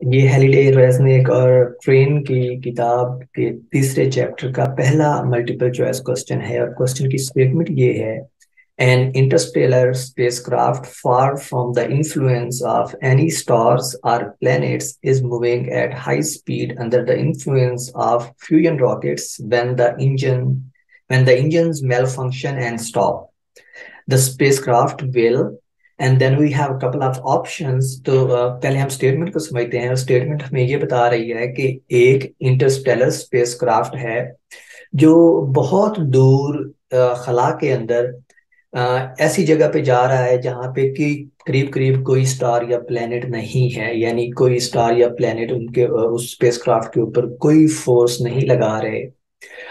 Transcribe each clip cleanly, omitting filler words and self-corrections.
ये हेलिडे रेजनिक और ट्रेन की किताब के तीसरे चैप्टर का पहला मल्टीपल चॉइस क्वेश्चन है और क्वेश्चन की स्टेटमेंट ये है। An interstellar spacecraft far from the influence of any stars or planets is moving at high speed under the influence of fusion rockets when the engines malfunction and stop. The spacecraft will, and then we have a couple of options. तो पहले हम statement को समझते हैं। Statement हमें ये बता रही है कि एक इंटरस्टेलर स्पेसक्राफ्ट है जो बहुत दूर खला के अंदर ऐसी जगह पे जा रहा है जहाँ पे कि करीब करीब कोई स्टार या प्लेनेट नहीं है, यानी कोई स्टार या प्लेनेट उनके उस स्पेसक्राफ्ट के ऊपर कोई फोर्स नहीं लगा रहे।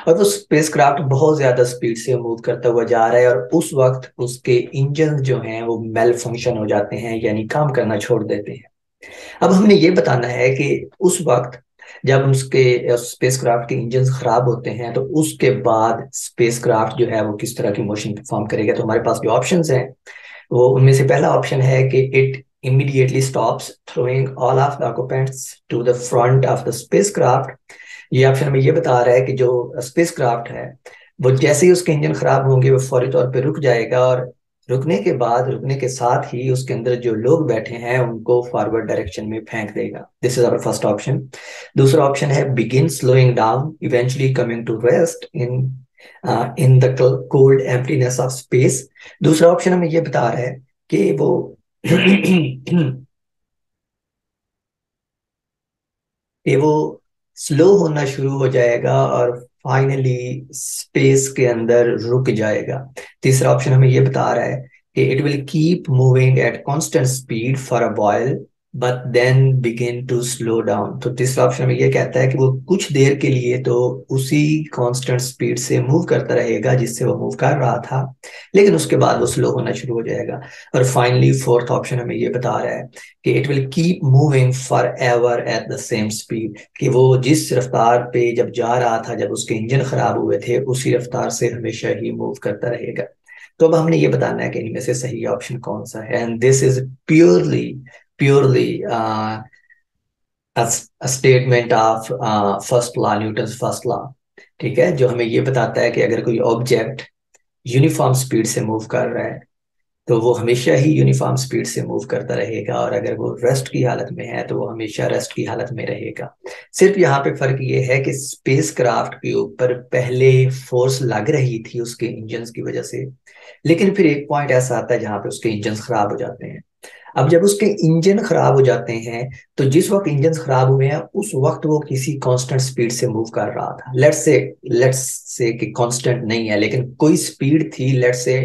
और वो स्पेसक्राफ्ट बहुत ज्यादा स्पीड से मूव करता हुआ जा रहा है और उस वक्त उसके इंजन जो हैं वो मेल फंक्शन हो जाते हैं, यानी काम करना छोड़ देते हैं। अब हमने ये बताना है कि उस वक्त जब उसके स्पेसक्राफ्ट के इंजन खराब होते हैं तो उसके बाद स्पेसक्राफ्ट जो है वो किस तरह की मोशन परफॉर्म करेगा। तो हमारे पास जो ऑप्शंस हैं वो उनमें से पहला ऑप्शन है कि it immediately stops throwing all of the occupants to the front of the spacecraft। ये ऑप्शन में ये बता रहा है कि जो स्पेसक्राफ्ट है वो जैसे ही उसके इंजन खराब होंगे वो फौरी तौर पे रुक जाएगा और रुकने के बाद रुकने के साथ ही उसके अंदर जो लोग बैठे हैं उनको फॉरवर्ड डायरेक्शन में फेंक देगा। This is our first option. दूसरा ऑप्शन है begin slowing down eventually coming to rest in the cold emptiness of space. दूसरा ऑप्शन हमें ये बता रहा है कि वो कि वो स्लो होना शुरू हो जाएगा और फाइनली स्पेस के अंदर रुक जाएगा। तीसरा ऑप्शन हमें ये बता रहा है कि it will keep moving at constant speed for a while but then begin to slow down. तो तीसरा ऑप्शन में ये कहता है कि वो कुछ देर के लिए तो उसी कांस्टेंट स्पीड से मूव करता रहेगा जिससे वो मूव कर रहा था, लेकिन उसके बाद वो स्लो होना शुरू हो जाएगा। और फाइनली फोर्थ ऑप्शन हमें ये बता रहा है कि it will keep moving for ever at the same speed, कि वो जिस रफ्तार पे जब जा रहा था जब उसके इंजन खराब हुए थे उसी रफ्तार से हमेशा ही मूव करता रहेगा। तो अब हमने ये बताना है कि इनमें से सही ऑप्शन कौन सा है, and this is purely statement of first law, Newton first law. ठीक है, जो हमें ये बताता है कि अगर कोई ऑब्जेक्ट यूनिफॉर्म स्पीड से मूव कर रहा है तो वो हमेशा ही यूनिफॉर्म स्पीड से मूव करता रहेगा, और अगर वो रेस्ट की हालत में है तो वो हमेशा रेस्ट की हालत में रहेगा। सिर्फ यहाँ पे फर्क ये है कि स्पेसक्राफ्ट के ऊपर पहले फोर्स लग रही थी उसके इंजन्स की वजह से, लेकिन फिर एक पॉइंट ऐसा आता है जहाँ पे उसके इंजन खराब हो जाते हैं। अब जब उसके इंजन खराब हो जाते हैं तो जिस वक्त इंजन खराब हुए हैं उस वक्त वो किसी कांस्टेंट स्पीड से मूव कर रहा था। लेट्स से कि कांस्टेंट नहीं है लेकिन कोई स्पीड थी, लेट्स से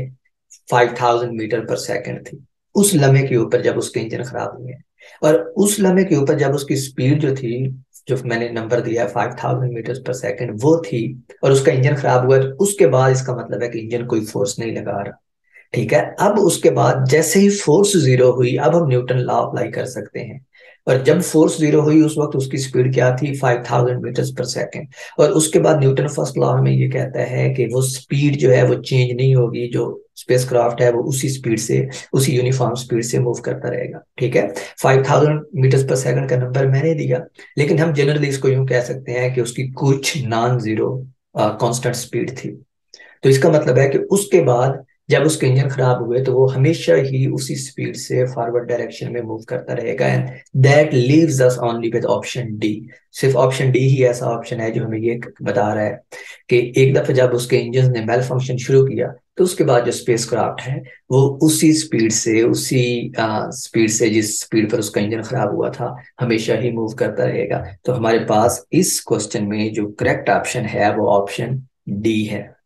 5000 मीटर पर सेकंड थी उस लम्हे के ऊपर जब उसके इंजन खराब हुए हैं। और उस लम्हे के ऊपर जब उसकी स्पीड जो थी, जो मैंने नंबर दिया है 5000 मीटर पर सेकंड, वो थी, और उसका इंजन खराब हुआ तो उसके बाद इसका मतलब है कि इंजन कोई फोर्स नहीं लगा रहा। ठीक है, अब उसके बाद जैसे ही फोर्स जीरो हुई अब हम न्यूटन लॉ अप्लाई कर सकते हैं। और जब फोर्स जीरो हुई उस वक्त उसकी स्पीड क्या थी, 5000 मीटर पर सेकेंड। और उसके बाद न्यूटन फर्स्ट लॉ हमें ये कहता है कि वो स्पीड जो है वो चेंज नहीं होगी, जो स्पेसक्राफ्ट है वो उसी स्पीड से, उसी यूनिफॉर्म स्पीड से मूव करता रहेगा। ठीक है, 5000 मीटर पर सेकंड का नंबर मैंने दिया, लेकिन हम जनरली इसको यूं कह सकते हैं कि उसकी कुछ नॉन जीरो कांस्टेंट स्पीड थी। तो इसका मतलब है कि उसके बाद जब उसके इंजन खराब हुए तो वो हमेशा ही उसी स्पीड से फॉरवर्ड डायरेक्शन में मूव करता रहेगा, and that leaves us only with option D. सिर्फ ऑप्शन डी ही ऐसा ऑप्शन है जो हमें ये बता रहा है कि एक दफा जब उसके इंजन ने मेल फंक्शन शुरू किया तो उसके बाद जो स्पेसक्राफ्ट है वो उसी स्पीड से जिस स्पीड पर उसका इंजन खराब हुआ था हमेशा ही मूव करता रहेगा। तो हमारे पास इस क्वेश्चन में जो करेक्ट ऑप्शन है वो ऑप्शन डी है।